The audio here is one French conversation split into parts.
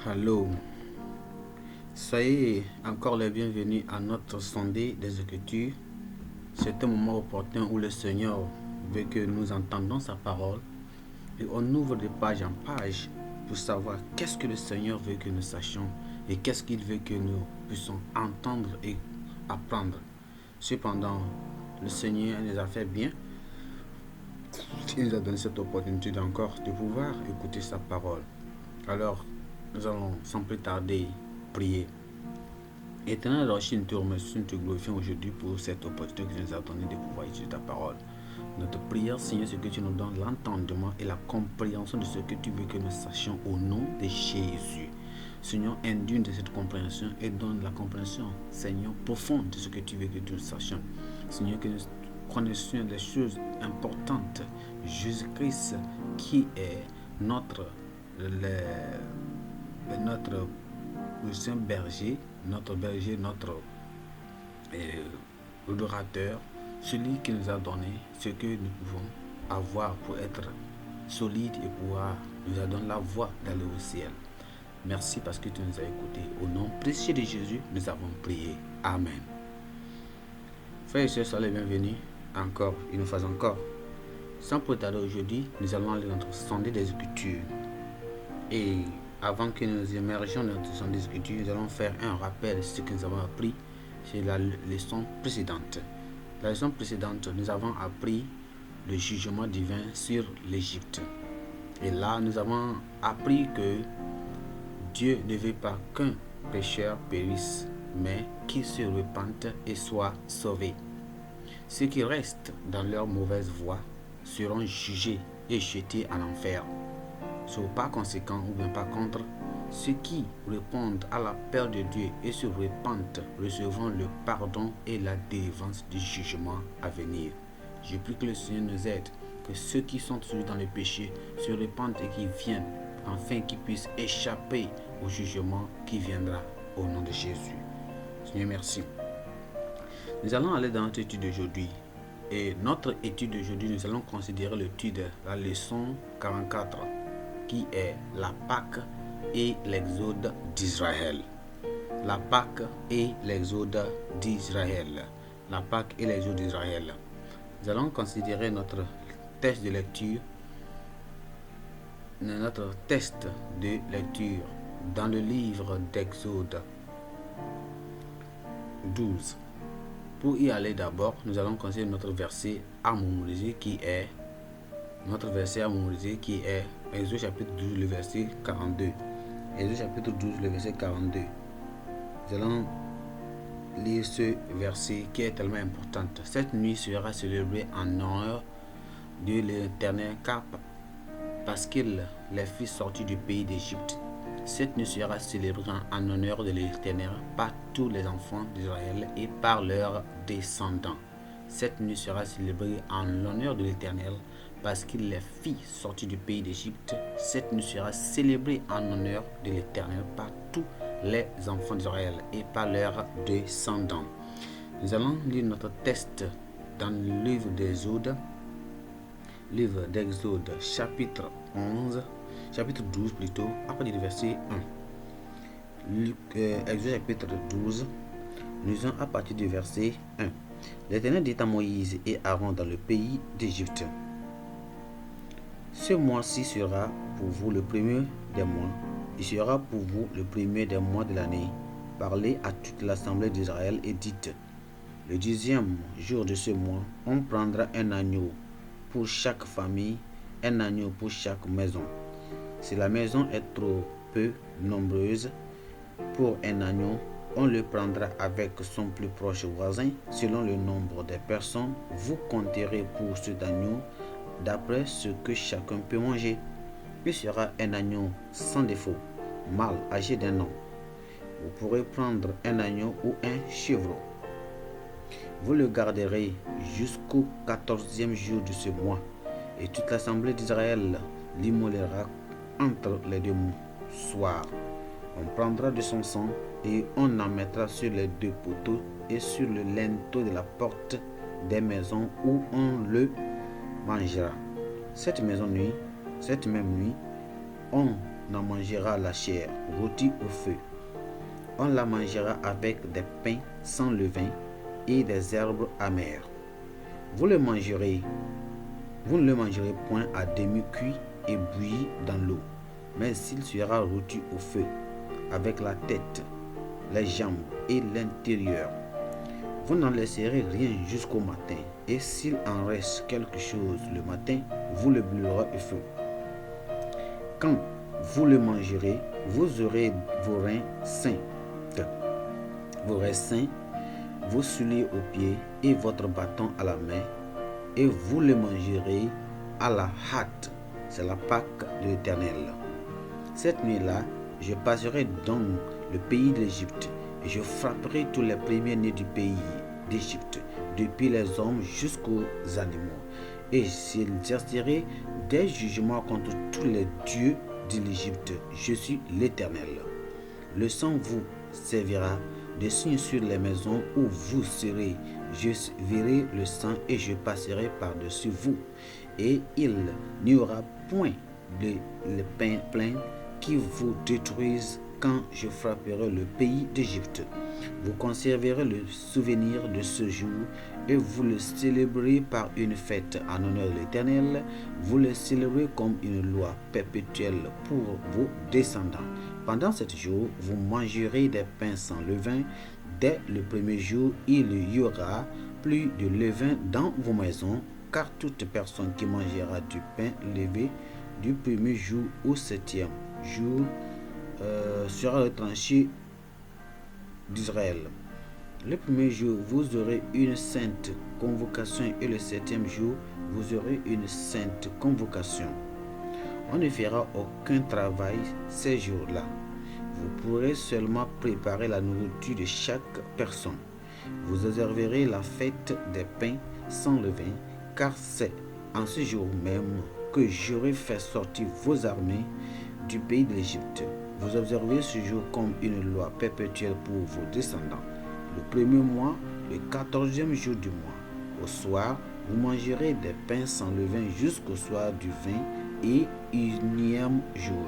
Allô, soyez encore les bienvenus à notre sondée des Écritures. C'est un moment opportun où le Seigneur veut que nous entendions sa parole et on ouvre de page en page pour savoir qu'est-ce que le Seigneur veut que nous sachions et qu'est-ce qu'il veut que nous puissions entendre et apprendre. Cependant, le Seigneur nous a fait bien. Il nous a donné cette opportunité encore de pouvoir écouter sa parole. Alors, nous allons sans plus tarder prier. Éternel Rocher, nous te remercions, nous te glorifions aujourd'hui pour cette opportunité que tu nous as donnée de pouvoir étudier ta parole. Notre prière, Seigneur, c'est que tu nous donnes l'entendement et la compréhension de ce que tu veux que nous sachions au nom de Jésus. Seigneur, induis de cette compréhension et donne la compréhension, Seigneur, profonde de ce que tu veux que nous sachions. Seigneur, que nous connaissions des choses importantes. Jésus-Christ qui est notre saint berger, notre adorateur, celui qui nous a donné ce que nous pouvons avoir pour être solide et pouvoir nous a donné la voie d'aller au ciel. Merci parce que tu nous as écoutés. Au nom précieux de Jésus, nous avons prié. Amen. Frères et sœurs, soyez les bienvenus encore, une fois encore. Sans plus tarder aujourd'hui, nous allons aller dans notre sondée des Écritures. Et avant que nous émergions dans notre sondée des Écritures, nous allons faire un rappel de ce que nous avons appris sur la leçon précédente. La leçon précédente, nous avons appris le jugement divin sur l'Égypte. Et là, nous avons appris que Dieu ne veut pas qu'un pécheur périsse, mais qu'il se repente et soit sauvé. Ceux qui restent dans leur mauvaise voie seront jugés et jetés en enfer. Par conséquent, ou bien par contre, ceux qui répondent à l'appel de Dieu et se repentent recevront le pardon et la délivrance du jugement à venir. Je prie que le Seigneur nous aide, que ceux qui sont toujours dans le péché se repentent et qu'ils viennent, afin qu'ils puissent échapper au jugement qui viendra au nom de Jésus. Seigneur, merci. Nous allons aller dans notre étude d'aujourd'hui. Et notre étude d'aujourd'hui, nous allons considérer l'étude, la leçon 44, qui est la Pâque et l'exode d'Israël. La Pâque et l'exode d'Israël. La Pâque et l'exode d'Israël. Nous allons considérer notre test de lecture. Notre test de lecture dans le livre d'Exode 12. Pour y aller d'abord, nous allons considérer notre verset à mémoriser qui est Exode chapitre 12, le verset 42. Exode chapitre 12, le verset 42. Nous allons lire ce verset qui est tellement important. Cette nuit sera célébrée en honneur de l'Éternel, parce qu'il les fit sortir du pays d'Égypte. Cette nuit sera célébrée en honneur de l'Éternel par tous les enfants d'Israël et par leurs descendants. Cette nuit sera célébrée en l'honneur de l'Éternel parce qu'il les fit sortir du pays d'Égypte. Cette nuit sera célébrée en honneur de l'Éternel par tous les enfants d'Israël et par leurs descendants. Nous allons lire notre texte dans le livre d'Exode, chapitre 12 plutôt, à partir du verset 1. Exode chapitre 12, nous lisons à partir du verset 1. L'Éternel dit à Moïse et Aaron dans le pays d'Égypte: ce mois-ci sera pour vous le premier des mois. Il sera pour vous le premier des mois de l'année. Parlez à toute l'assemblée d'Israël et dites: le 10e jour de ce mois, on prendra un agneau pour chaque famille, un agneau pour chaque maison. Si la maison est trop peu nombreuse pour un agneau, on le prendra avec son plus proche voisin. Selon le nombre des personnes, vous compterez pour cet agneau d'après ce que chacun peut manger. Il sera un agneau sans défaut, mâle âgé d'1 an. Vous pourrez prendre un agneau ou un chevreau. Vous le garderez jusqu'au 14e jour de ce mois, et toute l'assemblée d'Israël l'immolera entre les deux soirs. On prendra de son sang et on en mettra sur les 2 poteaux et sur le linteau de la porte des maisons où on le mangera. Cette même nuit, on n'en mangera la chair rôtie au feu. On la mangera avec des pains sans levain et des herbes amères. Vous ne le mangerez point à demi cuit et bouilli dans l'eau, mais s'il sera rôti au feu, avec la tête, les jambes et l'intérieur. Vous n'en laisserez rien jusqu'au matin, et s'il en reste quelque chose le matin, vous le brûlerez au feu. Quand vous le mangerez, vous aurez vos reins sains, vos souliers aux pieds et votre bâton à la main, et vous le mangerez à la hâte. C'est la Pâque de l'Éternel. Cette nuit-là, je passerai dans le pays d'Égypte, et je frapperai tous les premiers-nés du pays d'Égypte, depuis les hommes jusqu'aux animaux, et j'exercerai des jugements contre tous les dieux de l'Égypte. Je suis l'Éternel. Le sang vous servira de signe sur les maisons où vous serez. Je verrai le sang et je passerai par-dessus vous, et il n'y aura point de plainte qui vous détruise quand je frapperai le pays d'Égypte. Vous conserverez le souvenir de ce jour et vous le célébrerez par une fête en honneur de l'Éternel. Vous le célébrerez comme une loi perpétuelle pour vos descendants. Pendant 7 jours, vous mangerez des pains sans levain. Dès le premier jour, il n'y aura plus de levain dans vos maisons, car toute personne qui mangera du pain levé du premier jour au 7e jour sera retranché d'Israël. Le premier jour, vous aurez une sainte convocation, et le 7e jour, vous aurez une sainte convocation. On ne fera aucun travail ces jours-là. Vous pourrez seulement préparer la nourriture de chaque personne. Vous observerez la fête des pains sans levain, car c'est en ce jour même que j'aurai fait sortir vos armées du pays de l'Égypte. Vous observez ce jour comme une loi perpétuelle pour vos descendants. Le premier mois, le 14e jour du mois, au soir, vous mangerez des pains sans levain jusqu'au soir du 20 et 1e jour.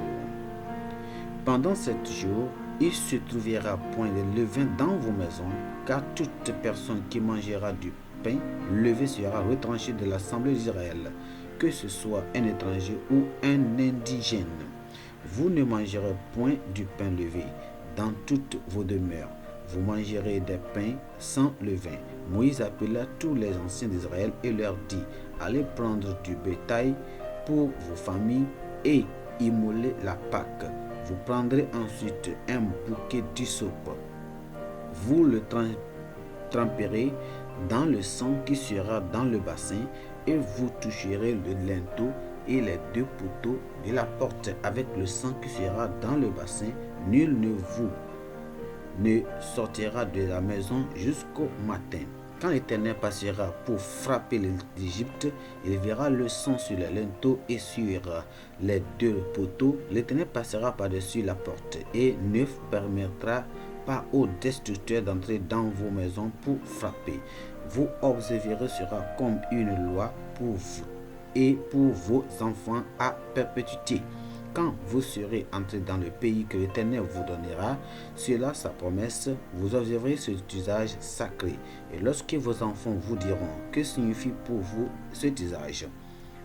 Pendant 7 jours, il ne se trouvera point de levain dans vos maisons, car toute personne qui mangera du pain levé sera retranchée de l'assemblée d'Israël, que ce soit un étranger ou un indigène. Vous ne mangerez point du pain levé dans toutes vos demeures. Vous mangerez des pains sans levain. Moïse appela tous les anciens d'Israël et leur dit: allez prendre du bétail pour vos familles et immoler la Pâque. Vous prendrez ensuite un bouquet d'hysope. Vous le tremperez dans le sang qui sera dans le bassin, et vous toucherez le linteau et les 2 poteaux de la porte avec le sang qui sera dans le bassin. Nul ne sortira de la maison jusqu'au matin. Quand l'Éternel passera pour frapper l'Égypte, il verra le sang sur les linteaux et sur les 2 poteaux. L'Éternel passera par-dessus la porte et ne permettra pas aux destructeurs d'entrer dans vos maisons pour frapper. Vous observerez sera comme une loi pour vous et pour vos enfants à perpétuité. Quand vous serez entrés dans le pays que l'Éternel vous donnera, cela sa promesse, vous observerez cet usage sacré. Et lorsque vos enfants vous diront: que signifie pour vous cet usage?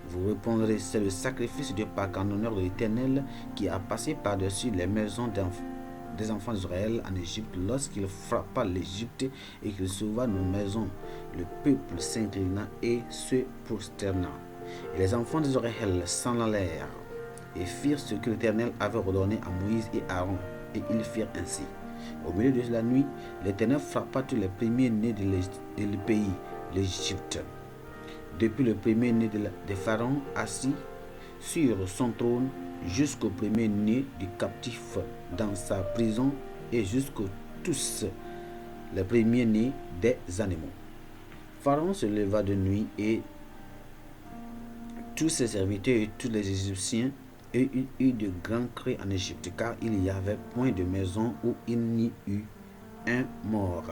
Vous répondrez: c'est le sacrifice de Pâques en honneur de l'Éternel qui a passé par-dessus les maisons des enfants d'Israël en Égypte, lorsqu'il frappa l'Égypte et qu'il sauva nos maisons. Le peuple s'inclina et se prosterna. Et les enfants d'Israël s'en allèrent et firent ce que l'Éternel avait ordonné à Moïse et Aaron, et ils firent ainsi. Au milieu de la nuit, l'Éternel frappa tous les premiers-nés du pays, l'Égypte, depuis le premier-né de Pharaon assis sur son trône, jusqu'au premier-né du captif dans sa prison, et jusqu'aux tous les premiers-nés des animaux. Pharaon se leva de nuit, et tous ses serviteurs et tous les Égyptiens, et il eut de grands cris en Égypte, car il n'y avait point de maison où il n'y eut un mort.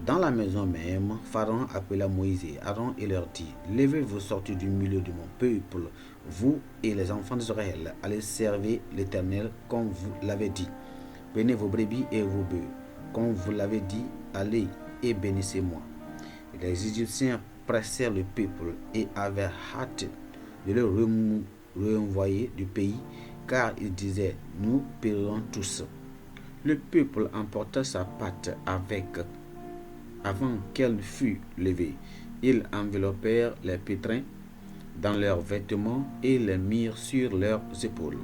Dans la maison même, Pharaon appela Moïse et Aaron et leur dit: levez-vous, sortez du milieu de mon peuple, vous et les enfants d'Israël, allez servir l'Éternel comme vous l'avez dit. Prenez vos brebis et vos bœufs, comme vous l'avez dit, allez et bénissez-moi. Les Égyptiens pressèrent le peuple et avaient hâte de le renvoyer du pays, car ils disaient, nous périrons tous. Le peuple emporta sa pâte avant qu'elle fût levée. Ils enveloppèrent les pétrins dans leurs vêtements et les mirent sur leurs épaules.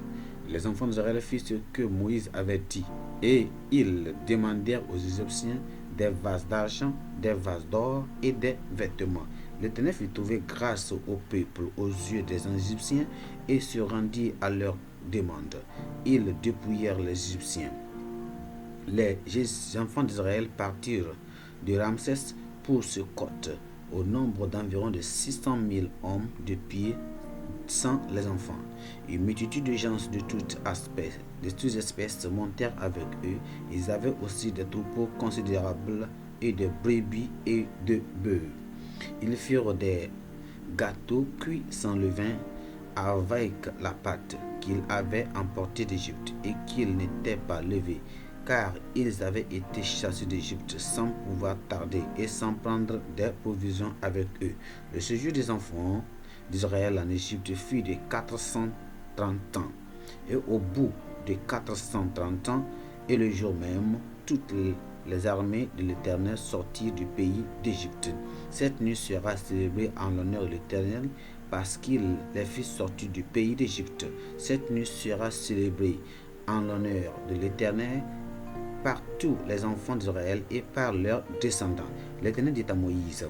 Les enfants d'Israël firent ce que Moïse avait dit, et ils demandèrent aux Égyptiens des vases d'argent, des vases d'or et des vêtements. L'Éternel fit trouver grâce au peuple aux yeux des Égyptiens et se rendit à leur demande. Ils dépouillèrent les Égyptiens. Les enfants d'Israël partirent de Ramsès pour Succoth, au nombre d'environ de 600 000 hommes de pied, sans les enfants. Une multitude de gens de toutes espèces montèrent avec eux. Ils avaient aussi des troupeaux considérables et de brebis et de bœufs. Ils firent des gâteaux cuits sans levain avec la pâte qu'ils avaient emportée d'Égypte et qu'ils n'étaient pas levés, car ils avaient été chassés d'Égypte sans pouvoir tarder et sans prendre des provisions avec eux. Le séjour des enfants d'Israël en Égypte fut de 430 ans. Et au bout de 430 ans, et le jour même, toutes les armées de l'Éternel sortirent du pays d'Égypte. Cette nuit sera célébrée en l'honneur de l'Éternel, parce qu'il les fit sortir du pays d'Égypte. Cette nuit sera célébrée en l'honneur de l'Éternel par tous les enfants d'Israël et par leurs descendants. L'Éternel dit à Moïse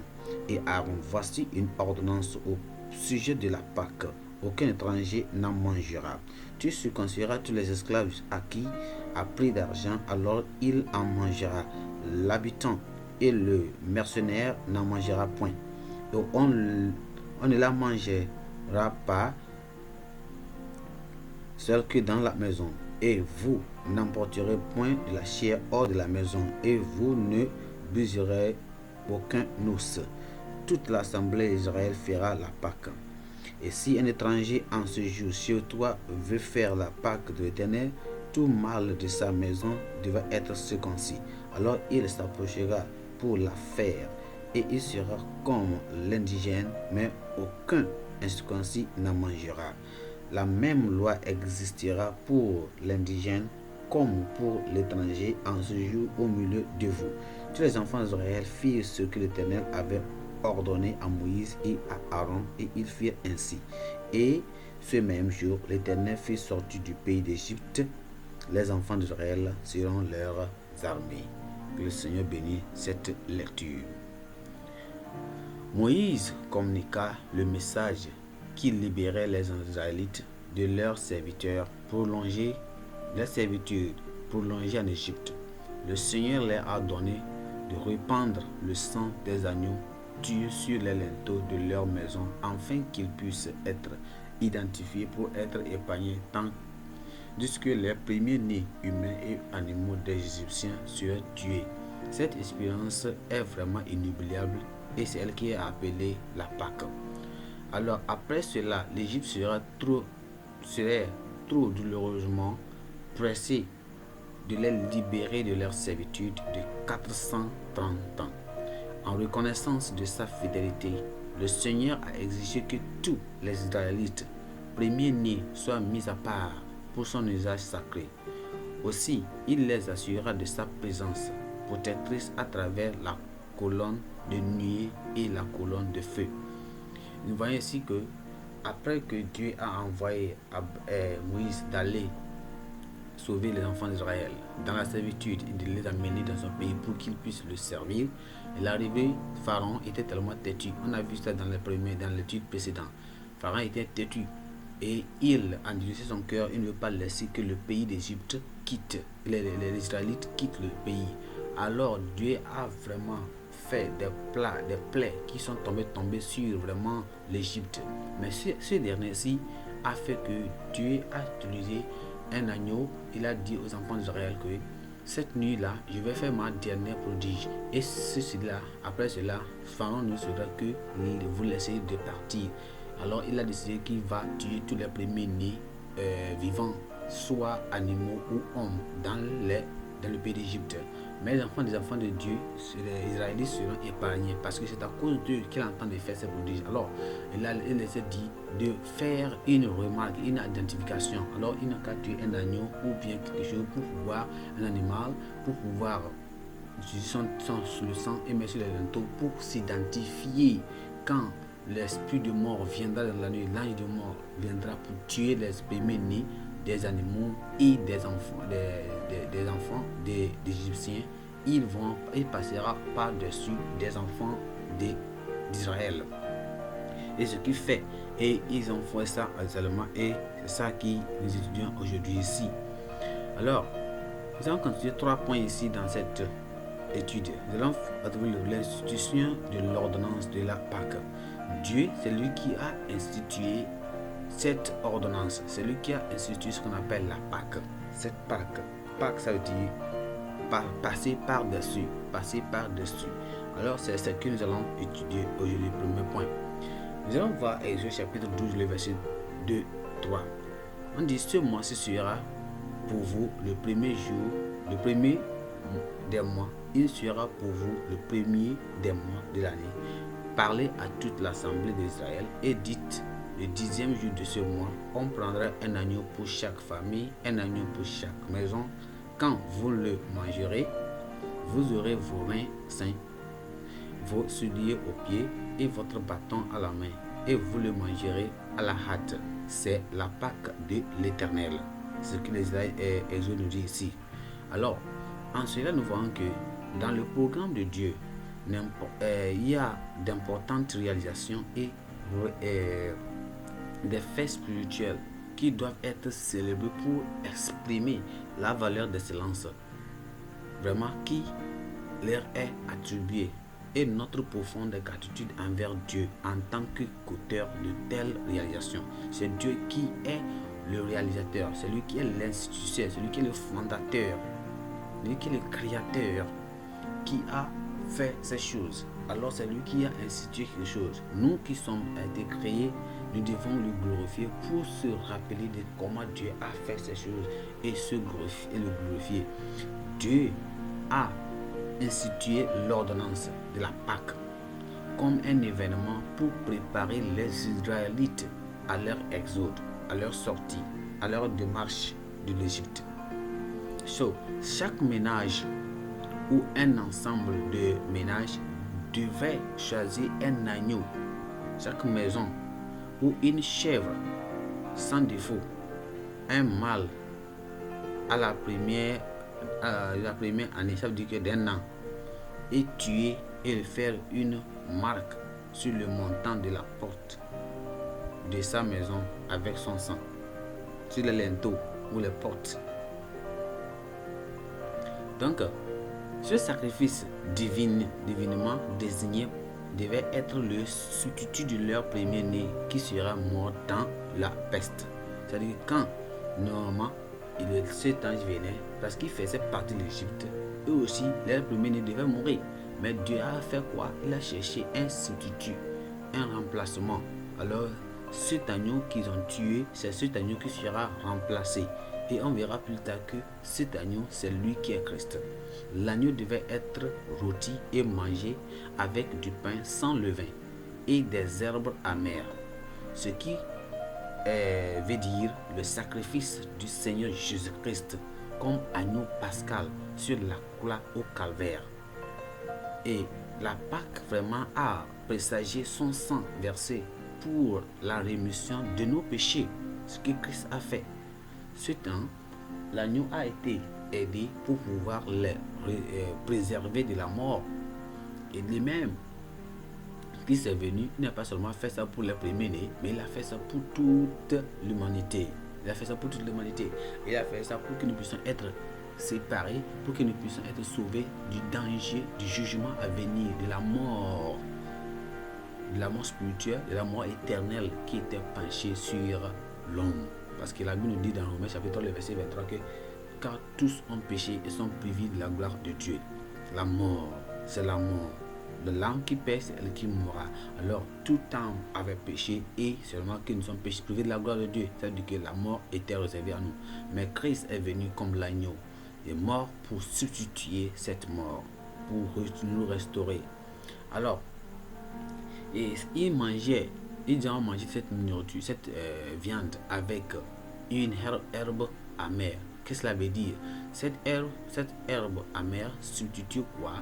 et Aaron, voici une ordonnance au sujet de la Pâque. Aucun étranger n'en mangera. Tu circonciras tous les esclaves acquis à prix d'argent, alors il en mangera. L'habitant et le mercenaire n'en mangera point. Et on ne la mangera pas seul que dans la maison. Et vous n'emporterez point de la chair hors de la maison, et vous ne briserez aucun os. Toute l'assemblée d'Israël fera la Pâque. Et si un étranger en ce jour sur toi veut faire la Pâque de l'Éternel, tout mâle de sa maison devra être circoncis. Alors il s'approchera pour la faire, et il sera comme l'indigène, mais aucun incirconcis n'en mangera. La même loi existera pour l'indigène comme pour l'étranger en ce jour au milieu de vous. Tous les enfants d'Israël firent ce que l'Éternel avait ordonné à Moïse et à Aaron, et ils firent ainsi. Et ce même jour, l'Éternel fit sortir du pays d'Égypte les enfants d'Israël selon leurs armées. Que le Seigneur bénisse cette lecture. Moïse communiqua le message qui libérait les Israélites de leurs serviteurs prolongés, leur servitude prolongée en Égypte. Le Seigneur leur a donné de répandre le sang des agneaux tués sur les linteaux de leur maison, afin qu'ils puissent être identifiés pour être épargnés tandis que les premiers-nés humains et animaux des Égyptiens seraient tués. Cette expérience est vraiment inoubliable et c'est elle qui est appelée la Pâque. Alors après cela, l'Égypte serait trop douloureusement pressée de les libérer de leur servitude de 430 ans. En reconnaissance de sa fidélité, le Seigneur a exigé que tous les Israélites premiers-nés soient mis à part pour son usage sacré. Aussi, il les assurera de sa présence protectrice à travers la colonne de nuée et la colonne de feu. Nous voyons ici que après que Dieu a envoyé Moïse d'aller sauver les enfants d'Israël dans la servitude et de les amener dans son pays pour qu'ils puissent le servir, l'arrivée Pharaon était tellement têtu. On a vu ça dans l'étude précédente. Pharaon était têtu et il endurcissait son cœur. Il ne veut pas laisser que le pays d'Égypte quitte, les Israélites quittent le pays. Alors Dieu a vraiment fait des plaies qui sont tombées sur vraiment l'Égypte. Mais ce dernier-ci a fait que Dieu a utilisé un agneau. Il a dit aux enfants d'Israël que cette nuit-là, je vais faire ma dernière prodige. Et après cela, Pharaon ne saura que vous laisser de partir. Alors il a décidé qu'il va tuer tous les premiers-nés vivants, soit animaux ou hommes, dans le pays d'Égypte. Mais les enfants de Dieu, les Israélites seront épargnés parce que c'est à cause d'eux qu'il entend de faire ces prodiges. Alors, il les a dit de faire une remarque, une identification. Alors, il n'a qu'à tuer un agneau ou bien quelque chose pour pouvoir, un animal, pour pouvoir le sang et mettre sur les linteaux pour s'identifier. Quand l'esprit de mort viendra dans la nuit, l'ange de mort viendra pour tuer les premiers-nés des animaux et des enfants, des Égyptiens. Il passera par-dessus des enfants d'Israël. Et ce qui fait, et ils ont fait ça seulement, et c'est ça qui nous étudions aujourd'hui ici. Alors, nous allons continuer 3 points ici dans cette étude. Nous allons trouver l'institution de l'ordonnance de la Pâque. Dieu, c'est lui qui a institué cette ordonnance, c'est lui qui a institué ce qu'on appelle la Pâque. Cette Pâque, ça veut dire passer par-dessus, Alors c'est ce que nous allons étudier aujourd'hui, premier point. Nous allons voir Exode chapitre 12, le verset 2, 3. On dit, ce mois-ci sera pour vous le premier jour, le premier des mois. Il sera pour vous le premier des mois de l'année. Parlez à toute l'assemblée d'Israël et dites, le 10e jour de ce mois, on prendra un agneau pour chaque famille, un agneau pour chaque maison. Quand vous le mangerez, vous aurez vos reins sains, vos souliers aux pieds et votre bâton à la main, et vous le mangerez à la hâte. C'est la Pâque de l'Éternel. C'est ce que l'Exode nous dit ici. Alors, en cela, nous voyons que dans le programme de Dieu, il y a d'importantes réalisations et des faits spirituels qui doivent être célébrés pour exprimer la valeur d'excellence vraiment qui leur est attribuée et notre profonde gratitude envers Dieu en tant qu'auteur de telles réalisations. C'est Dieu qui est le réalisateur, c'est lui qui est l'institution, c'est lui qui est le fondateur, lui qui est le créateur, qui a fait ces choses. Alors c'est lui qui a institué quelque chose. Nous qui sommes été créés, nous devons le glorifier pour se rappeler de comment Dieu a fait ces choses et le glorifier. Dieu a institué l'ordonnance de la Pâque comme un événement pour préparer les Israélites à leur exode, à leur sortie, à leur démarche de l'Égypte. Chaque ménage ou un ensemble de ménages devait choisir un agneau, chaque maison, ou une chèvre sans défaut, un mâle à la première année, ça veut dire que d'un an, et tuer et faire une marque sur le montant de la porte de sa maison avec son sang, sur les linteaux ou les portes. Donc, ce sacrifice divinement désigné devait être le substitut de leur premier-né qui sera mort dans la peste. C'est-à-dire quand normalement cet ange venait, parce qu'il faisait partie de l'Égypte, eux aussi, leur premier-né devait mourir. Mais Dieu a fait quoi? Il a cherché un substitut, un remplacement. Alors, cet agneau qu'ils ont tué, c'est cet agneau qui sera remplacé. Et on verra plus tard que cet agneau, c'est lui qui est Christ. L'agneau devait être rôti et mangé avec du pain sans levain et des herbes amères. Ce qui veut dire le sacrifice du Seigneur Jésus-Christ comme agneau pascal sur la croix au calvaire. Et la Pâque vraiment a présagé son sang versé pour la rémission de nos péchés, ce que Christ a fait. Ce temps, l'agneau a été aidé pour pouvoir les préserver de la mort. Et lui-même, qui s'est venu, il n'a pas seulement fait ça pour les premiers-nés, mais il a fait ça pour toute l'humanité. Il a fait ça pour toute l'humanité. Il a fait ça pour que nous puissions être séparés, pour que nous puissions être sauvés du danger, du jugement à venir, de la mort spirituelle, de la mort éternelle qui était penchée sur l'homme. Parce que la Bible nous dit dans Romains chapitre 3, le verset 23 que car tous ont péché et sont privés de la gloire de Dieu. La mort, c'est la mort. L'âme qui pêche, c'est elle qui mourra. Alors, toute âme avait péché et seulement que nous sommes péchés, privés de la gloire de Dieu. C'est-à-dire que la mort était réservée à nous. Mais Christ est venu comme l'agneau. Il est mort pour substituer cette mort, pour nous restaurer. Alors, et il mangeait, ils ont mangé cette nourriture, cette viande avec une herbe amère. Qu'est-ce que cela veut dire? Cette herbe amère substitue quoi?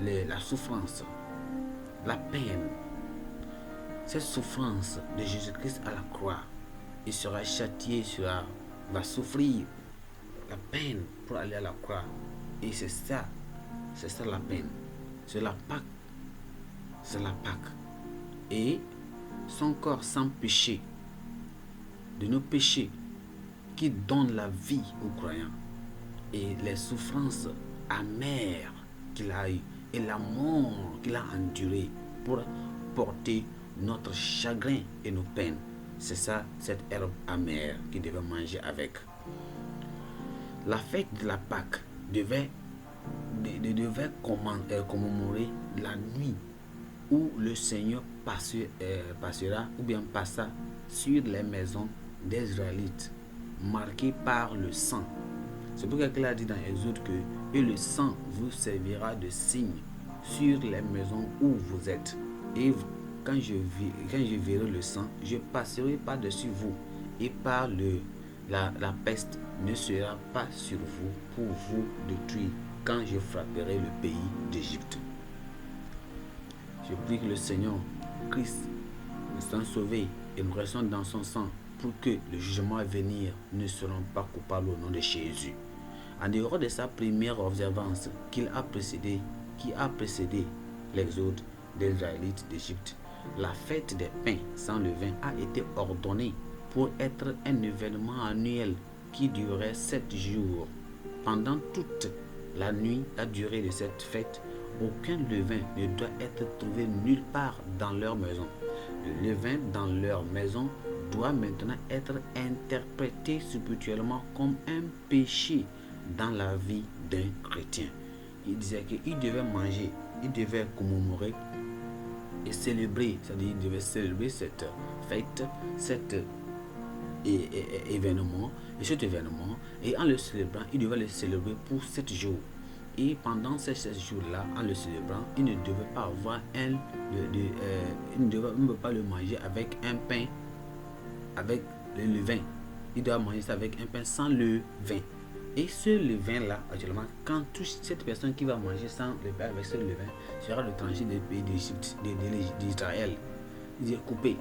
La souffrance, la peine. Cette souffrance de Jésus-Christ à la croix, il sera châtié, va souffrir la peine pour aller à la croix. Et c'est ça la peine. C'est la Pâque. C'est la Pâque. Et son corps sans péché, de nos péchés, qui donne la vie aux croyants. Et les souffrances amères qu'il a eues et la mort qu'il a endurée pour porter notre chagrin et nos peines. C'est ça, cette herbe amère qu'il devait manger avec. La fête de la Pâque devait commémorer la nuit où le Seigneur passera ou bien passa sur les maisons des Israélites, marquées par le sang. C'est pourquoi il a dit dans Exode que et le sang vous servira de signe sur les maisons où vous êtes. Et quand je verrai le sang, je passerai par-dessus vous, et par la peste ne sera pas sur vous pour vous détruire quand je frapperai le pays d'Égypte. Je prie que le Seigneur Christ nous soit sauvé et nous restons dans son sang pour que le jugement à venir ne seront pas coupables au nom de Jésus. En dehors de sa première observance qui a précédé l'exode des Israélites d'Égypte, la fête des pains sans levain a été ordonnée pour être un événement annuel qui durait 7 jours. Pendant toute la nuit, la durée de cette fête, aucun levain ne doit être trouvé nulle part dans leur maison. Le levain dans leur maison doit maintenant être interprété spirituellement comme un péché dans la vie d'un chrétien. Il disait qu'il devait manger, il devait commémorer et célébrer, c'est-à-dire il devait célébrer cette fête, cet événement, et en le célébrant, il devait le célébrer pour 7 jours. Et pendant ces 7 jours-là, en le célébrant, il ne devait pas avoir il ne devait pas le manger avec un pain, avec le levain. Il doit manger ça avec un pain sans levain. Et ce levain-là, actuellement, quand touche cette personne qui va manger sans le pain avec ce levain, sera le tranché du pays d'Égypte, d'Israël. Il est coupé.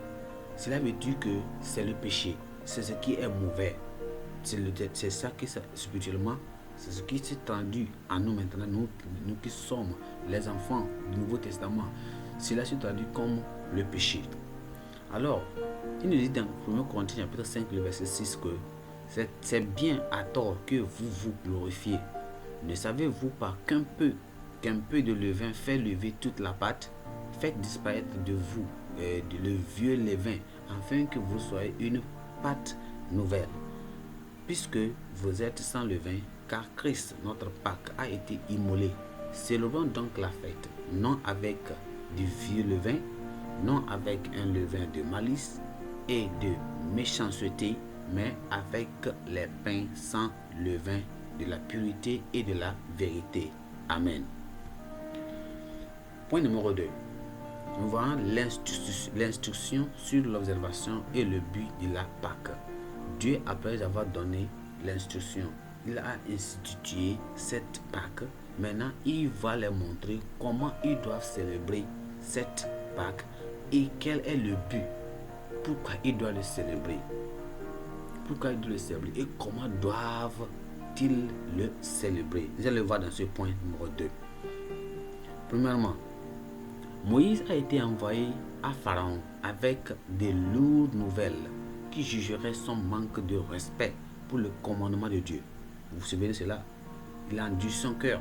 Cela veut dire que c'est le péché. C'est ce qui est mauvais. C'est ça qui, spirituellement, c'est ce qui s'est traduit en nous maintenant, nous qui sommes les enfants du Nouveau Testament. Cela se traduit comme le péché. Alors, il nous dit dans 1 Corinthiens chapitre 5, le verset 6 que c'est bien à tort que vous vous glorifiez. Ne savez-vous pas qu'un peu de levain fait lever toute la pâte? Faites disparaître de vous le vieux levain, afin que vous soyez une pâte nouvelle, puisque vous êtes sans levain, car Christ, notre Pâque, a été immolé. Célébrons donc la fête, non avec du vieux levain, non avec un levain de malice et de méchanceté, mais avec les pains sans levain de la pureté et de la vérité. Amen. Point numéro 2. Nous voyons l'instruction sur l'observation et le but de la Pâque. Dieu, après avoir donné l'instruction, il a institué cette Pâque. Maintenant, il va leur montrer comment ils doivent célébrer cette Pâque et quel est le but. Pourquoi ils doivent le célébrer. Et comment doivent-ils le célébrer. Vous allez le voir dans ce point numéro 2. Premièrement, Moïse a été envoyé à Pharaon avec des lourdes nouvelles qui jugeraient son manque de respect pour le commandement de Dieu. Vous vous souvenez de cela? Il a endurci son cœur.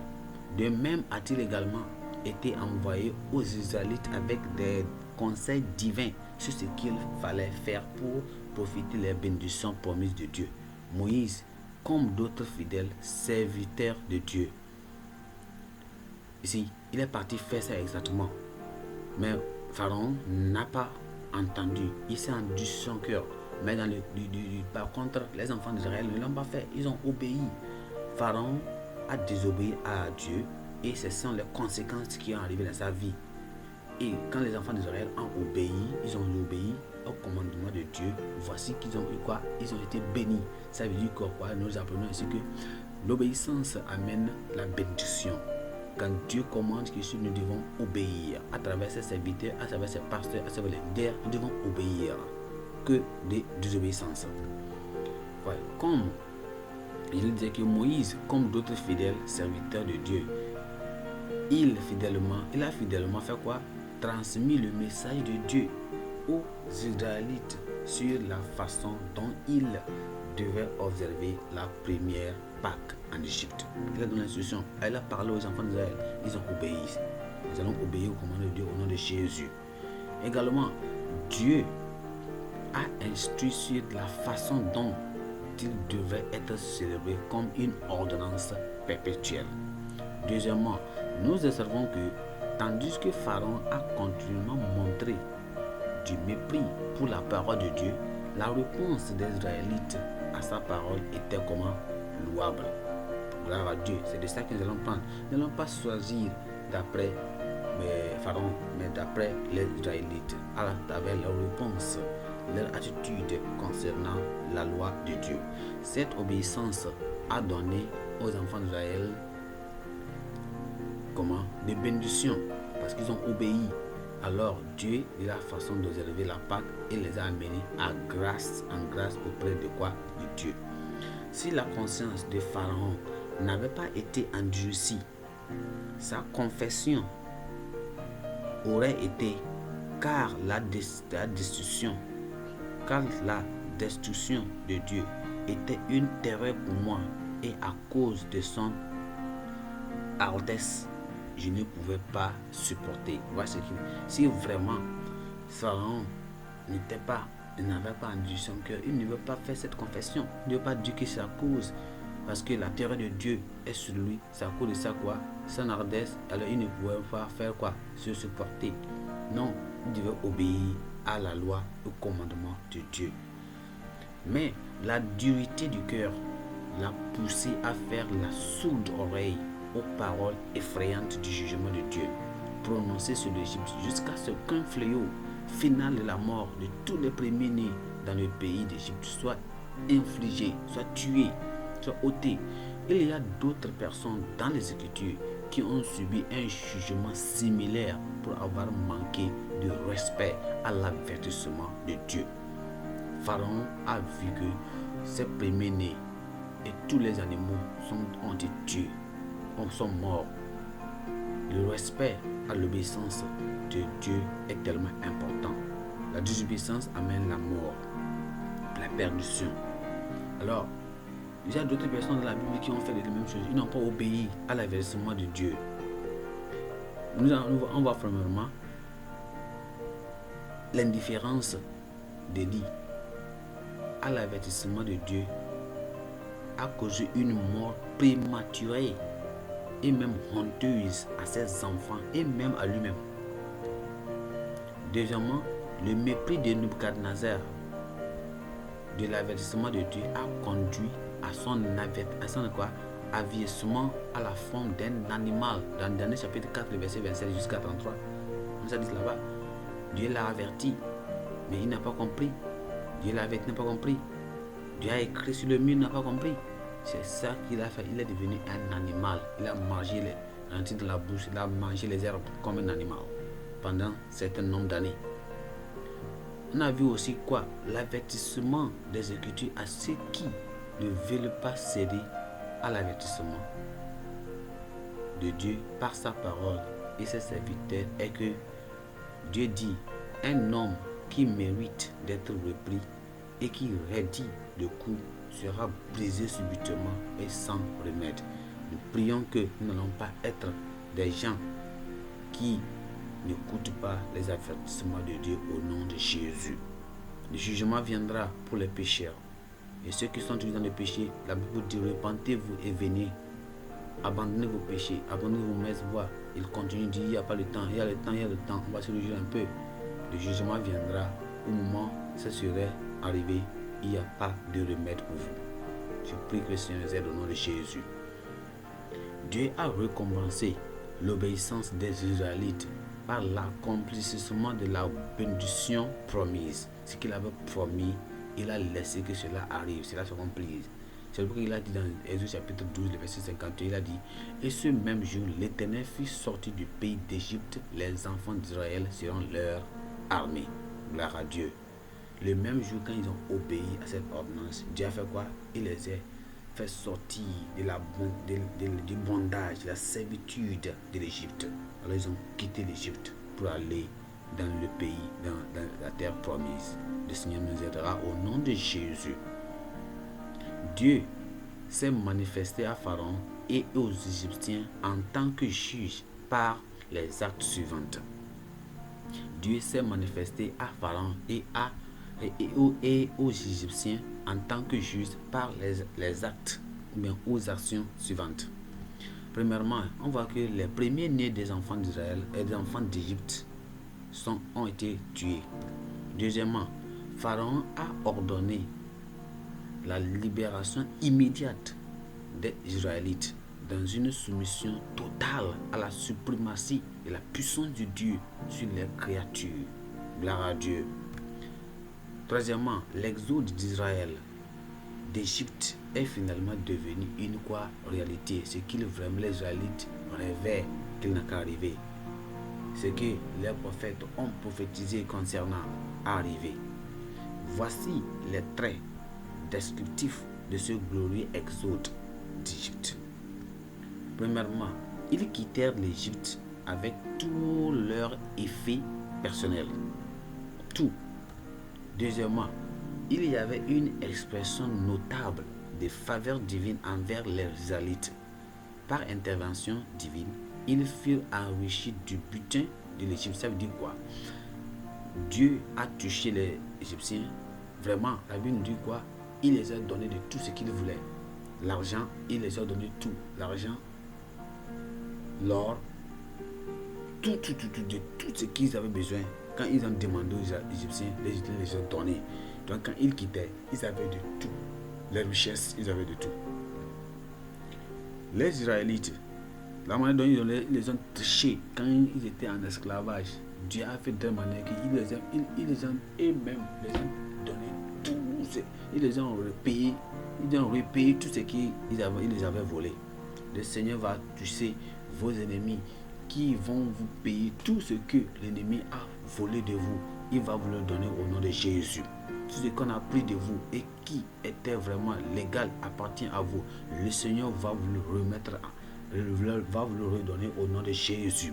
De même a-t-il également été envoyé aux Israélites avec des conseils divins sur ce qu'il fallait faire pour profiter des bénédictions promises de Dieu. Moïse, comme d'autres fidèles serviteurs de Dieu, ici, il est parti faire ça exactement. Mais Pharaon n'a pas entendu. Il s'est rendu sur son cœur. Mais par contre, les enfants d'Israël ne l'ont pas fait. Ils ont obéi. Pharaon a désobéi à Dieu et ce sont les conséquences qui ont arrivé dans sa vie. Et quand les enfants d'Israël ont obéi au commandement de Dieu, voici qu'ils ont eu quoi? Ils ont été bénis. Ça veut dire quoi? Nous apprenons ici que l'obéissance amène la bénédiction. Quand Dieu commande que nous devons obéir à travers ses serviteurs, à travers ses pasteurs, à travers les leaders, nous devons obéir que des désobéissances. Ouais. Comme il disait que Moïse, comme d'autres fidèles serviteurs de Dieu, il a fidèlement fait quoi? Transmis le message de Dieu aux Israélites sur la façon dont ils devaient observer la première Pâque en Égypte. Il a donné l'instruction, il a parlé aux enfants d'Israël, ils ont obéi. Nous allons obéir au commandement de Dieu au nom de Jésus. Également, Dieu a instruit sur la façon dont il devait être célébré comme une ordonnance perpétuelle. Deuxièmement, nous observons que tandis que Pharaon a continuellement montré du mépris pour la parole de Dieu, la réponse des Israélites à sa parole était comment? Louable. Gloire à Dieu. C'est de ça que nous allons prendre. Nous n'allons pas choisir d'après Pharaon, mais d'après les Israélites, à travers leur réponse, leur attitude concernant la loi de Dieu. Cette obéissance a donné aux enfants d'Israël des bénédictions, parce qu'ils ont obéi. Alors Dieu, de la façon d'observer la Pâque, il les a amenés en grâce auprès de quoi? De Dieu. Si la conscience de Pharaon n'avait pas été endurcie, sa confession aurait été car la destruction de Dieu était une terreur pour moi et à cause de son altesse, je ne pouvais pas supporter. Voici si vraiment Pharaon n'avait pas endurci son cœur, il ne veut pas faire cette confession. Il ne veut pas dire que c'est à cause, parce que la terreur de Dieu est sur lui. C'est à cause de ça quoi? Son ardesse, alors il ne pouvait pas faire quoi? Se supporter. Non, il devait obéir à la loi, au commandement de Dieu. Mais la dureté du cœur l'a poussé à faire la sourde oreille aux paroles effrayantes du jugement de Dieu prononcé sur l'Égypte, jusqu'à ce qu'un fléau final de la mort de tous les premiers-nés dans le pays d'Égypte soit infligé, soit tué, soit ôté. Il y a d'autres personnes dans les Écritures qui ont subi un jugement similaire pour avoir manqué de respect à l'avertissement de Dieu. Pharaon a vu que ses premiers-nés et tous les animaux ont été tués, sont morts. Le respect à l'obéissance de Dieu est tellement important. La désobéissance amène la mort, la perdition. Alors, il y a d'autres personnes dans la Bible qui ont fait les mêmes choses. Ils n'ont pas obéi à l'avertissement de Dieu. On voit premièrement l'indifférence d'Élie à l'avertissement de Dieu a causé une mort prématurée et même honteuse à ses enfants et même à lui-même. Deuxièmement, le mépris de Nebuchadnezzar de l'avertissement de Dieu a conduit à son avilissement à la forme d'un animal. Dans Daniel chapitre 4, verset 27 jusqu'à 33, on s'est dit là-bas, Dieu l'a averti, mais il n'a pas compris. Dieu l'a averti, il n'a pas compris. Dieu a écrit sur le mur, il n'a pas compris. C'est ça qu'il a fait. Il est devenu un animal. Il a mangé les lentilles de la bouche. Il a mangé les herbes comme un animal pendant un certain nombre d'années. On a vu aussi quoi? L'avertissement des Écritures à ceux qui ne veulent pas céder à l'avertissement de Dieu par sa parole et ses serviteurs est que Dieu dit: un homme qui mérite d'être repris et qui raidit de coups sera brisé subitement et sans remède. Nous prions que nous n'allons pas être des gens qui n'écoutent pas les avertissements de Dieu au nom de Jésus. Le jugement viendra pour les pécheurs. Et ceux qui sont toujours dans le péché, la Bible dit: repentez-vous et venez abandonnez vos péchés, abandonnez vos mauvaises voies. Il continue de dire, il n'y a pas le temps, il y a le temps, il y a le temps, on va se réjouir un peu. Le jugement viendra au moment où ça serait arrivé, il n'y a pas de remède pour vous. Je prie que le Seigneur nous aide au nom de Jésus. Dieu a récompensé l'obéissance des Israélites par l'accomplissement de la bénédiction promise. Ce qu'il avait promis, il a laissé que cela arrive, cela se accomplisse. C'est pourquoi il a dit dans Exode chapitre 12, le verset 51, il a dit « Et ce même jour, l'Éternel fit sortir du pays d'Égypte les enfants d'Israël selon leur armée. » Gloire à Dieu. Le même jour, quand ils ont obéi à cette ordonnance, Dieu a fait quoi? Il les a fait sortir du bondage, de la servitude de l'Égypte. Alors ils ont quitté l'Égypte pour aller dans le pays, dans la terre promise. Le Seigneur nous aidera au nom de Jésus. Dieu s'est manifesté à Pharaon et aux Égyptiens en tant que juge par les actes suivants. Dieu s'est manifesté à Pharaon et aux Égyptiens en tant que juge par les actes, ou bien aux actions suivantes. Premièrement, on voit que les premiers-nés des enfants d'Israël et des enfants d'Égypte ont été tués. Deuxièmement, Pharaon a ordonné la libération immédiate des Israélites dans une soumission totale à la suprématie et la puissance de Dieu sur les créatures. Gloire à Dieu. Troisièmement, l'exode d'Israël d'Égypte est finalement devenu une réalité. Ce qu'ils vraiment les Israélites rêvaient qu'il n'a qu'à arriver. Ce que les prophètes ont prophétisé concernant arrivé. Voici les traits descriptifs de ce glorieux exode d'Égypte. Premièrement, ils quittèrent l'Égypte avec tous leurs effets personnels. Tout. Deuxièmement, il y avait une expression notable de faveur divine envers les Israélites. Par intervention divine, ils furent enrichis du butin de l'Égypte. Ça veut dire quoi? Dieu a touché les Égyptiens. Vraiment, la Bible nous dit quoi? Il les a donné de tout ce qu'ils voulaient. L'argent, il les a donné tout. L'argent, l'or, tout ce qu'ils avaient besoin. Quand ils ont demandé aux Égyptiens, les Égyptiens les ont donné. Donc quand ils quittaient, ils avaient de tout. Les richesses, ils avaient de tout. Les Israélites, la manière dont ils les ont trichés quand ils étaient en esclavage, Dieu a fait de telle manière qu'ils les ont eux-mêmes les ont donné tout. Ils les ont repayé. Ils ont repayé tout ce qu'ils les avaient volé. Le Seigneur va toucher vos ennemis qui vont vous payer tout ce que l'ennemi a volé de vous. Il va vous le donner au nom de Jésus. Tout ce qu'on a pris de vous et qui était vraiment légal appartient à vous. Le Seigneur va vous le remettre, va vous le redonner au nom de Jésus.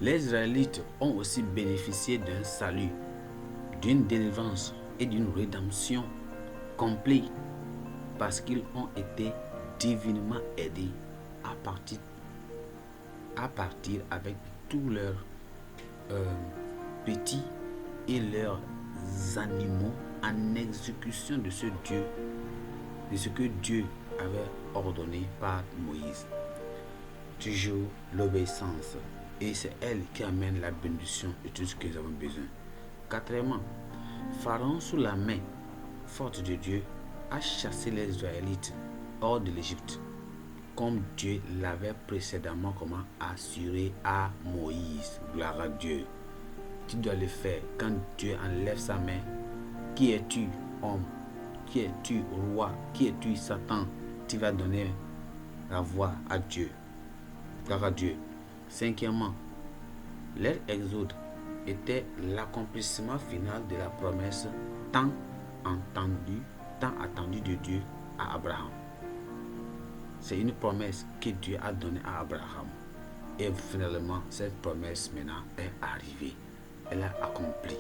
Les Israélites ont aussi bénéficié d'un salut, d'une délivrance et d'une rédemption complète parce qu'ils ont été divinement aidés à partir avec tous leurs petits et leurs animaux en exécution de ce que Dieu avait ordonné par Moïse. Toujours l'obéissance, et c'est elle qui amène la bénédiction de tout ce que nous avons besoin. Quatrièmement, Pharaon, sous la main forte de Dieu, a chassé les Israélites hors de l'Égypte, comme Dieu l'avait précédemment assuré à Moïse. Gloire à Dieu. Tu dois le faire. Quand Dieu enlève sa main, qui es-tu, homme? Qui es-tu, roi? Qui es-tu, Satan? Tu vas donner la voix à Dieu. Gloire à Dieu. Cinquièmement, leur exode était l'accomplissement final de la promesse tant attendue de Dieu à Abraham. C'est une promesse que Dieu a donnée à Abraham. Et finalement, cette promesse maintenant est arrivée. Elle a accompli.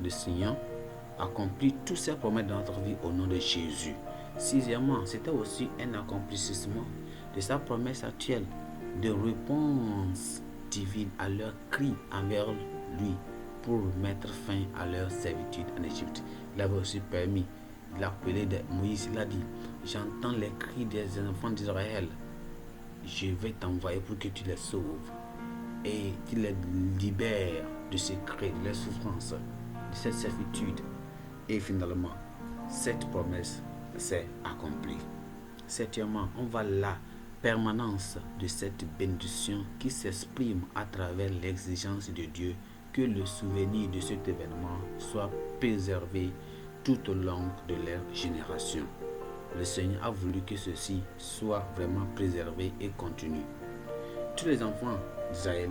Le Seigneur accomplit toutes ses promesses dans notre vie au nom de Jésus. Sixièmement, c'était aussi un accomplissement de sa promesse actuelle de réponse divine à leurs cris envers lui pour mettre fin à leur servitude en Égypte. Il avait aussi permis il a appelé Moïse, il a dit, j'entends les cris des enfants d'Israël, je vais t'envoyer pour que tu les sauves et tu les libères de ces cris, de les souffrances, de cette servitude. Et finalement, cette promesse s'est accomplie. Septièmement, on voit la permanence de cette bénédiction qui s'exprime à travers l'exigence de Dieu que le souvenir de cet événement soit préservé tout au long de leur génération. Le Seigneur a voulu que ceci soit vraiment préservé et continu. Tous les enfants d'Israël,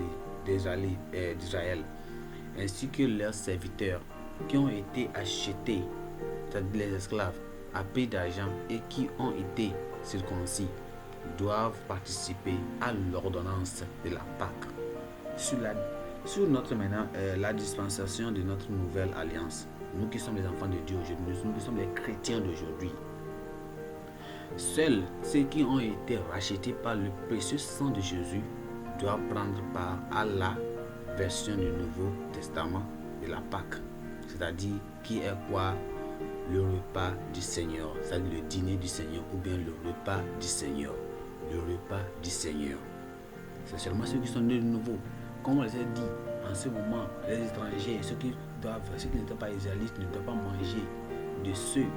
ainsi que leurs serviteurs qui ont été achetés, c'est-à-dire les esclaves, à prix d'argent et qui ont été circoncis, doivent participer à l'ordonnance de la Pâque. Sur notre maintenant, la dispensation de notre nouvelle alliance, nous qui sommes les enfants de Dieu aujourd'hui, nous qui sommes les chrétiens d'aujourd'hui, seuls ceux qui ont été rachetés par le précieux sang de Jésus doivent prendre part à la version du Nouveau Testament de la Pâque, c'est-à-dire qui est quoi? Le repas du Seigneur, c'est-à-dire le dîner du Seigneur ou bien le repas du Seigneur. Le repas du Seigneur. C'est seulement ceux qui sont nés de nouveau. Comme on les a dit, en ce moment, les étrangers, ceux qui n'étaient pas israélites ne doivent pas manger de cette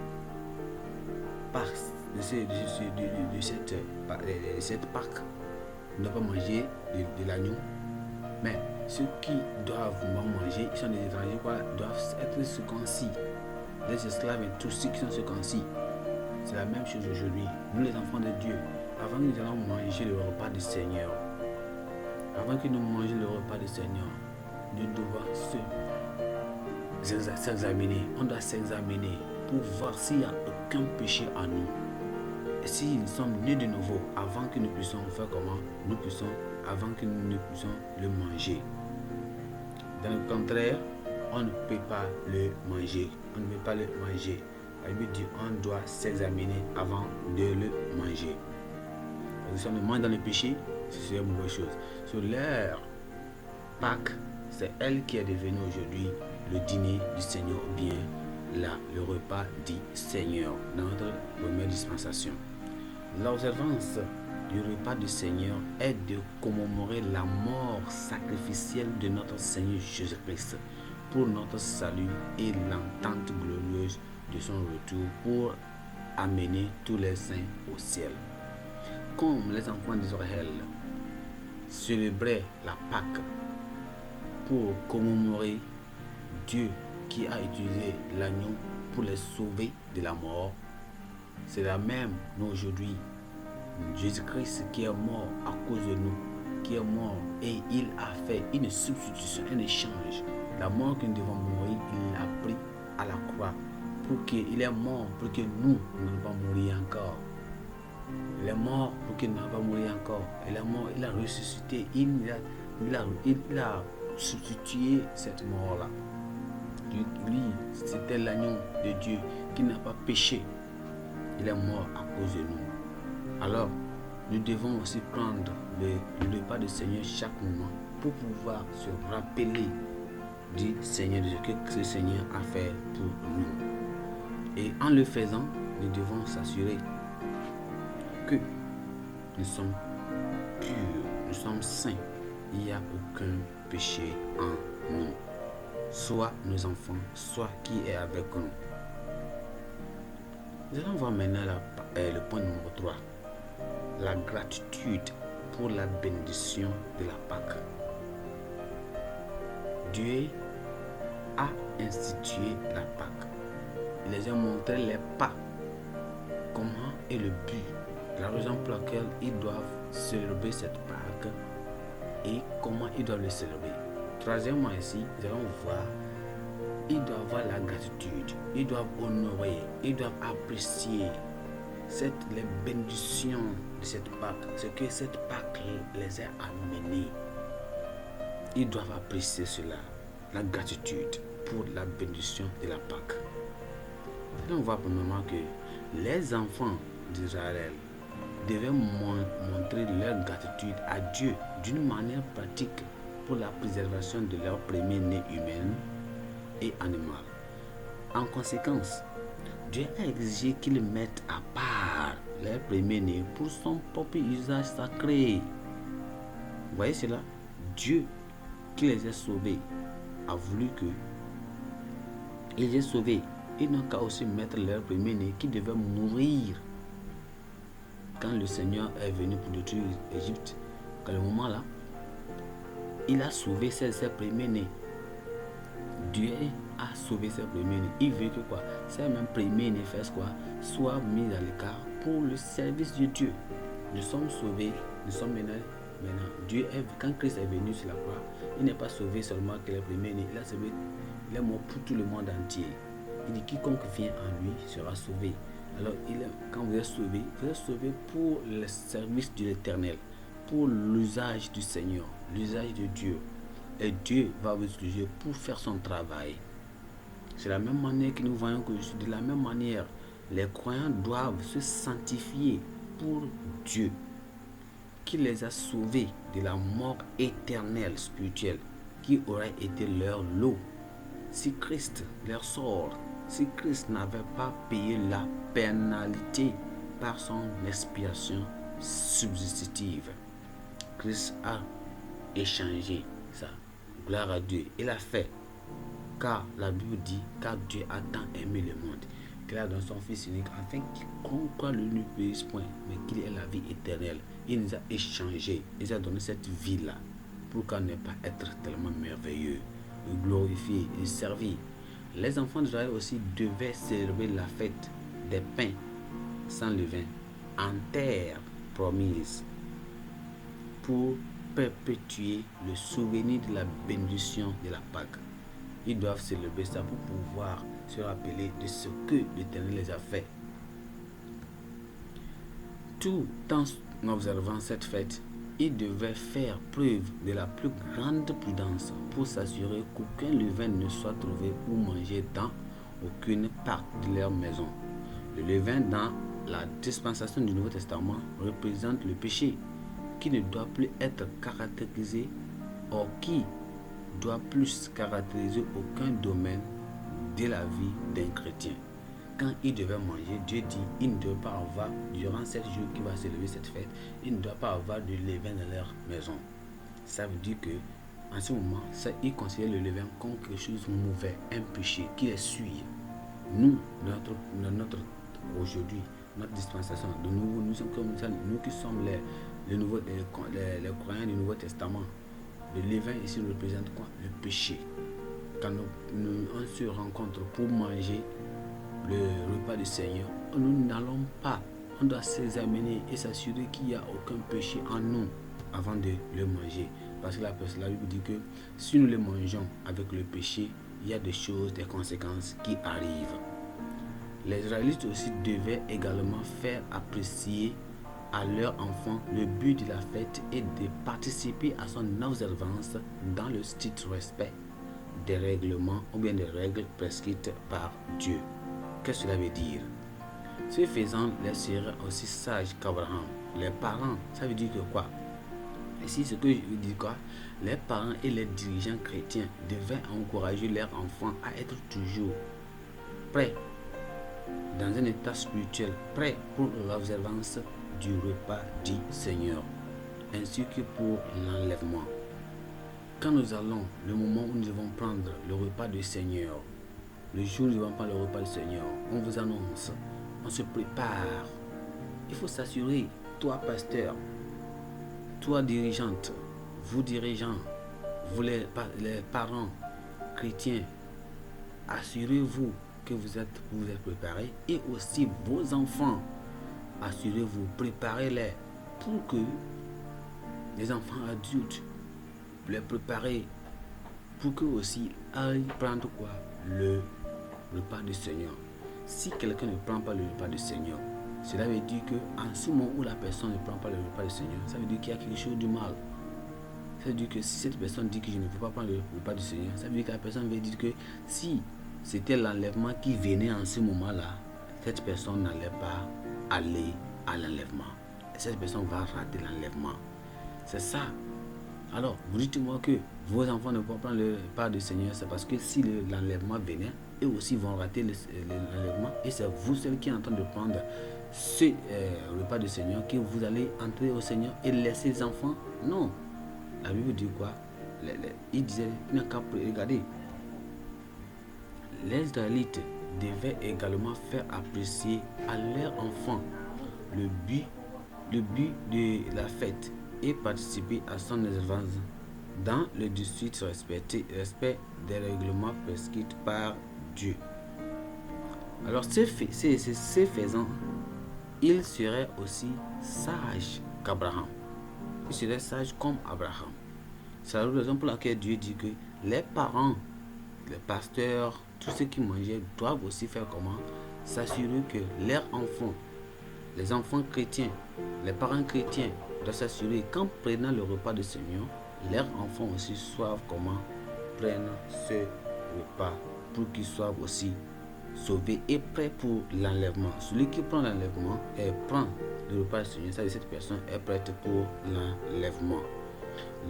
Pâque. Ils ne doivent pas manger de l'agneau. Mais ceux qui doivent manger, ils sont des étrangers, doivent être circoncis. Les esclaves et tous ceux qui sont circoncis. C'est la même chose aujourd'hui. Nous les enfants de Dieu, avant que nous allons manger le repas du Seigneur, avant que nous mangions le repas du Seigneur, nous devons s'examiner. On doit s'examiner pour voir s'il n'y a aucun péché en nous. Et si nous sommes nés de nouveau, avant que nous puissions faire comment? Avant que nous ne puissions le manger. Dans le contraire, on ne peut pas le manger. On ne peut pas le manger. La Bible dit on doit s'examiner avant de le manger. Parce que si on le mange dans le péché, c'est une mauvaise chose. Sur leur Pâque, c'est elle qui est devenue aujourd'hui le dîner du Seigneur, ou bien le repas du Seigneur dans notre première dispensation. L'observance du repas du Seigneur est de commémorer la mort sacrificielle de notre Seigneur Jésus-Christ pour notre salut et l'entente glorieuse de son retour pour amener tous les saints au ciel. Comme les enfants d'Israël célébraient la Pâque pour commémorer Dieu qui a utilisé l'agneau pour les sauver de la mort, c'est la même nous aujourd'hui. Jésus-Christ qui est mort à cause de nous, qui est mort et il a fait une substitution, un échange. La mort que nous devons mourir, il l'a pris à la croix pour qu'il est mort pour que nous n'allons pas mourir encore. Il est mort pour qu'il n'allons pas mourir encore. Il est mort, il a ressuscité, il a substitué cette mort-là. Lui, c'était l'agneau de Dieu qui n'a pas péché. Il est mort à cause de nous. Alors, nous devons aussi prendre le repas du Seigneur chaque moment pour pouvoir se rappeler du Seigneur, de ce que ce Seigneur a fait pour nous. Et en le faisant, nous devons s'assurer que nous sommes purs, nous sommes saints. Il n'y a aucun péché en nous. Soit nos enfants, soit qui est avec nous. Nous allons voir maintenant le point numéro 3. La gratitude pour la bénédiction de la Pâque. Dieu a institué la Pâque. Il les a montré les pas, comment est le but, la raison pour laquelle ils doivent célébrer cette Pâque et comment ils doivent le célébrer. Troisièmement ici, nous allons voir, ils doivent avoir la gratitude, ils doivent honorer, ils doivent apprécier les bénédictions de cette Pâque, ce que cette Pâque les a amenés. Ils doivent apprécier cela, la gratitude pour la bénédiction de la Pâque. Là, on voit premièrement que les enfants d'Israël devaient montrer leur gratitude à Dieu d'une manière pratique pour la préservation de leur premier-né humain et animal. En conséquence, Dieu a exigé qu'ils mettent à part leur premier-né pour son propre usage sacré. Vous voyez cela? Dieu qui les a sauvés a voulu que ils aient sauvés. Ils n'ont qu'à aussi mettre leur premier-né qui devait mourir quand le Seigneur est venu pour détruire l'Égypte. À ce moment-là, il a sauvé ses premiers-nés. Dieu a sauvé ses premiers-nés. Il veut que quoi? Ces mêmes premiers-nés fassent quoi? Soient mis à l'écart pour le service de Dieu. Nous sommes sauvés. Nous sommes maintenant Dieu quand Christ est venu sur la croix, il n'est pas sauvé seulement que les premiers-nés. Il a sauvé, il est mort pour tout le monde entier. Il dit quiconque vient en lui sera sauvé. Alors quand vous êtes sauvés pour le service de l'Éternel, pour l'usage du Seigneur, l'usage de Dieu. Et Dieu va vous utiliser pour faire son travail. C'est la même manière que nous voyons que de la même manière, les croyants doivent se sanctifier pour Dieu, qui les a sauvés de la mort éternelle spirituelle, qui aurait été leur lot si Christ leur sort, si Christ n'avait pas payé la pénalité par son expiation substitutive. Christ a échangé ça. Gloire à Dieu. Il a fait. Car la Bible dit, car Dieu a tant aimé le monde, qu'il a donné son Fils unique, afin qu'il croit le ne périsse point, mais qu'il ait la vie éternelle. Il nous a échangé. Il nous a donné cette vie-là. Pourquoi ne pas être tellement merveilleux, glorifié et servi? Les enfants d'Israël aussi devaient célébrer la fête des pains sans levain en terre promise pour perpétuer le souvenir de la bénédiction de la Pâque. Ils doivent célébrer ça pour pouvoir se rappeler de ce que l'Éternel les a fait. Tout en observant cette fête, ils devaient faire preuve de la plus grande prudence pour s'assurer qu'aucun levain ne soit trouvé ou mangé dans aucune part de leur maison. Le levain dans la dispensation du Nouveau Testament représente le péché qui ne doit plus être caractérisé ou qui doit plus caractériser aucun domaine de la vie d'un chrétien. Quand ils devaient manger, Dieu dit il ne doit pas avoir, durant 7 jours qui va s'élever cette fête, il ne doit pas avoir de levain dans leur maison. Ça veut dire que en ce moment, ils considèrent le levain comme quelque chose de mauvais, un péché qui les suit. Nous, aujourd'hui, notre dispensation, nous sommes comme ça, nous qui sommes les croyants du Nouveau Testament. Le levain ici représente quoi? Le péché. Quand on se rencontre pour manger le repas du Seigneur, nous n'allons pas. On doit s'examiner et s'assurer qu'il n'y a aucun péché en nous avant de le manger. Parce que la Bible dit que si nous le mangeons avec le péché, il y a des choses, des conséquences qui arrivent. Les Israélites aussi devaient également faire apprécier à leurs enfants le but de la fête et de participer à son observance dans le strict respect des règlements ou bien des règles prescrites par Dieu. Qu'est-ce que cela veut dire? Ce faisant, les seraient aussi sages qu'Abraham. Les parents, ça veut dire que quoi? Ici, ce que je veux dire quoi? Les parents et les dirigeants chrétiens devaient encourager leurs enfants à être toujours prêts, dans un état spirituel, prêts pour l'observance du repas du Seigneur, ainsi que pour l'enlèvement. Quand nous allons, le moment où nous devons prendre le repas du Seigneur, le jour où nous devons prendre le repas du Seigneur, on vous annonce, on se prépare. Il faut s'assurer, toi pasteur, toi dirigeante, vous dirigeants, vous les parents chrétiens, assurez-vous que vous êtes préparés, et aussi vos enfants, assurez-vous, préparez-les pour que les enfants adultes, les préparer pour que aussi aillent prendre quoi? Le repas du Seigneur. Si quelqu'un ne prend pas le repas du Seigneur, cela veut dire que en ce moment où la personne ne prend pas le repas du Seigneur, ça veut dire qu'il y a quelque chose de mal. Ça veut dire que si cette personne dit que je ne veux pas prendre le repas du Seigneur, ça veut dire que la personne veut dire que si c'était l'enlèvement qui venait en ce moment-là, cette personne n'allait pas aller à l'enlèvement. Cette personne va rater l'enlèvement. C'est ça. Alors, vous dites-moi que vos enfants ne peuvent pas prendre le repas du Seigneur, c'est parce que si l'enlèvement venait, eux aussi vont rater l'enlèvement. Et c'est vous seul qui êtes en train de prendre ce repas du Seigneur, que vous allez entrer au Seigneur et laisser les enfants. Non. La Bible dit quoi? Il disait, regardez, les Israélites devaient également faire apprécier à leurs enfants le but de la fête et participer à son observance dans le district respect des règlements prescrits par Dieu. Alors, ce faisant, il serait aussi sage qu'Abraham. Il serait sage comme Abraham. C'est la raison pour laquelle Dieu dit que les parents, les pasteurs, tous ceux qui mangeaient doivent aussi faire comment? S'assurer que leurs enfants, les enfants chrétiens, les parents chrétiens doivent s'assurer qu'en prenant le repas du Seigneur, leurs enfants aussi soient comment? Prennent ce repas pour qu'ils soient aussi sauvés et prêts pour l'enlèvement. Celui qui prend l'enlèvement et prend le repas du Seigneur, ça veut dire cette personne est prête pour l'enlèvement.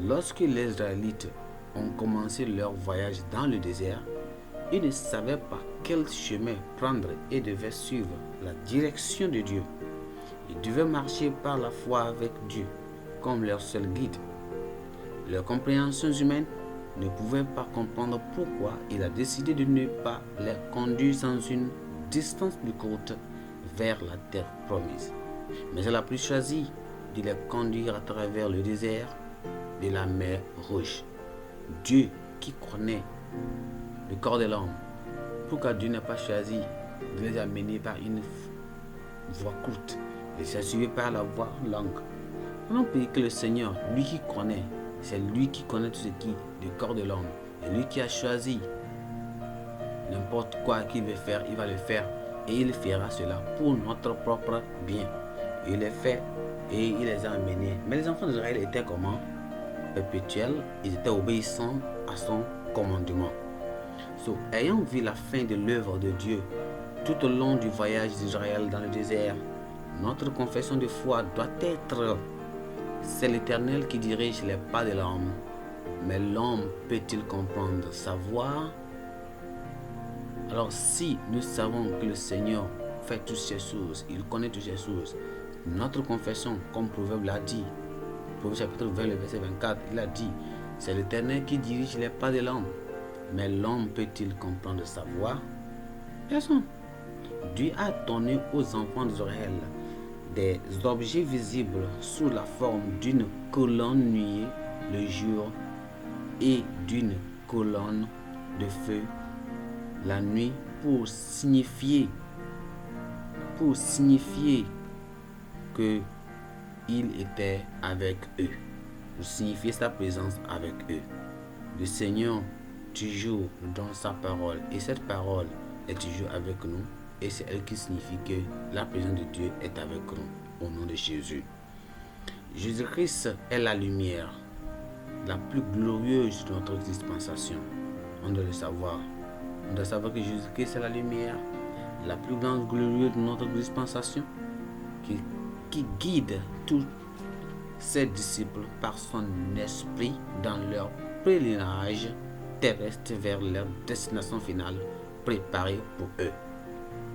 Lorsque les Israélites ont commencé leur voyage dans le désert, ils ne savaient pas quel chemin prendre et devaient suivre la direction de Dieu. Ils devaient marcher par la foi avec Dieu comme leur seul guide. Leurs compréhensions humaines ne pouvaient pas comprendre pourquoi il a décidé de ne pas les conduire dans une distance plus courte vers la terre promise. Mais il a plus choisi de les conduire à travers le désert de la mer Rouge. Dieu qui connaît le corps de l'homme, pourquoi Dieu n'a pas choisi de les amener par une voie courte et s'assurer par la voie longue? On peut dire que le Seigneur, lui qui connaît, c'est lui qui connaît tout ce qui est le corps de l'homme. Et lui qui a choisi n'importe quoi qu'il veut faire, il va le faire. Et il fera cela pour notre propre bien. Il les fait et il les a amenés. Mais les enfants d'Israël étaient comment? Perpétuels. Ils étaient obéissants à son commandement. Ayant vu la fin de l'œuvre de Dieu tout au long du voyage d'Israël dans le désert, notre confession de foi doit être: c'est l'Éternel qui dirige les pas de l'homme, mais l'homme peut-il comprendre sa voie? Alors si nous savons que le Seigneur fait toutes ces choses, il connaît toutes ces choses, notre confession, comme Proverbe l'a dit, Proverbe chapitre 20, le verset 24, il a dit: c'est l'Éternel qui dirige les pas de l'homme, mais l'homme peut-il comprendre sa voie? Personne. Dieu a donné aux enfants d'Israël des objets visibles sous la forme d'une colonne nuée le jour et d'une colonne de feu la nuit pour signifier que il était avec eux, pour signifier sa présence avec eux. Le Seigneur toujours nous donne sa parole et cette parole est toujours avec nous. Et c'est elle qui signifie que la présence de Dieu est avec nous, au nom de Jésus. Jésus-Christ est la lumière, la plus glorieuse de notre dispensation. On doit le savoir. On doit savoir que Jésus-Christ est la lumière, la plus grande glorieuse de notre dispensation, qui guide tous ses disciples par son esprit dans leur pèlerinage terrestre vers leur destination finale préparée pour eux.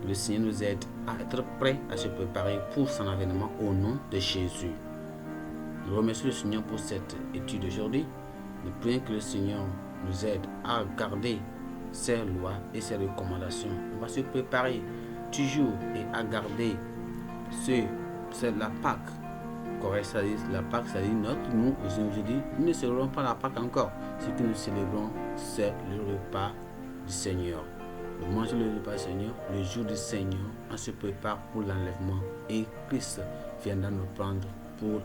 Le Seigneur nous aide à être prêts à se préparer pour son avènement au nom de Jésus. Nous remercions le Seigneur pour cette étude d'aujourd'hui. Nous prions que le Seigneur nous aide à garder ses lois et ses recommandations. On va se préparer toujours et à garder la Pâque. La Pâque, ça dit nous aujourd'hui, nous ne célébrons pas la Pâque encore. Ce que nous célébrons, c'est le repas du Seigneur. Nous mangeons le repas du Seigneur, le jour du Seigneur, on se prépare pour l'enlèvement et Christ viendra nous prendre pour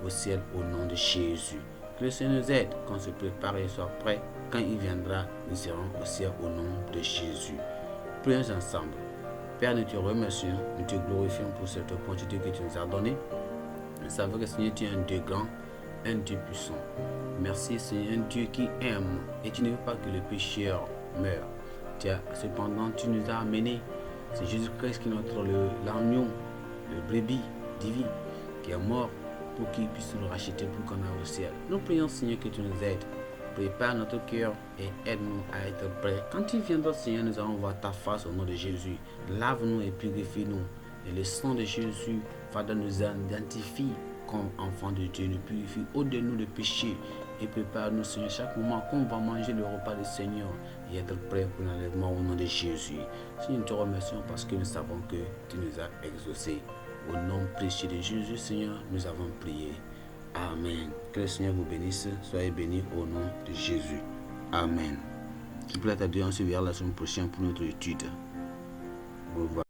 au ciel au nom de Jésus. Que le Seigneur nous aide, qu'on se prépare et soit prêt. Quand il viendra, nous serons au ciel au nom de Jésus. Prions ensemble. Père, nous te remercions, nous te glorifions pour cette opportunité que tu nous as donnée. Nous savons que Seigneur, tu es un Dieu grand, un Dieu puissant. Merci Seigneur, un Dieu qui aime et tu ne veux pas que le pécheur meure. Cependant, tu nous as amenés. C'est Jésus-Christ qui est l'agneau, le brebis divin, qui est mort pour qu'il puisse nous racheter pour qu'on aille au ciel. Nous prions Seigneur que tu nous aides Prépare notre cœur et aide-nous à être prêts. Quand tu viendras, Seigneur, nous allons voir ta face au nom de Jésus. Lave-nous et purifie-nous. Et le sang de Jésus, Father, nous identifie comme enfants de Dieu, nous purifie au-delà de nous de péché. Et prépare-nous, Seigneur, chaque moment qu'on va manger le repas du Seigneur et être prêt pour l'enlèvement au nom de Jésus. Seigneur, nous te remercions parce que nous savons que tu nous as exaucés. Au nom précieux de Jésus, Seigneur, nous avons prié. Amen. Que le Seigneur vous bénisse. Soyez bénis au nom de Jésus. Amen. S'il vous plaît, à Dieu, on se verra la semaine prochaine pour notre étude. Au revoir.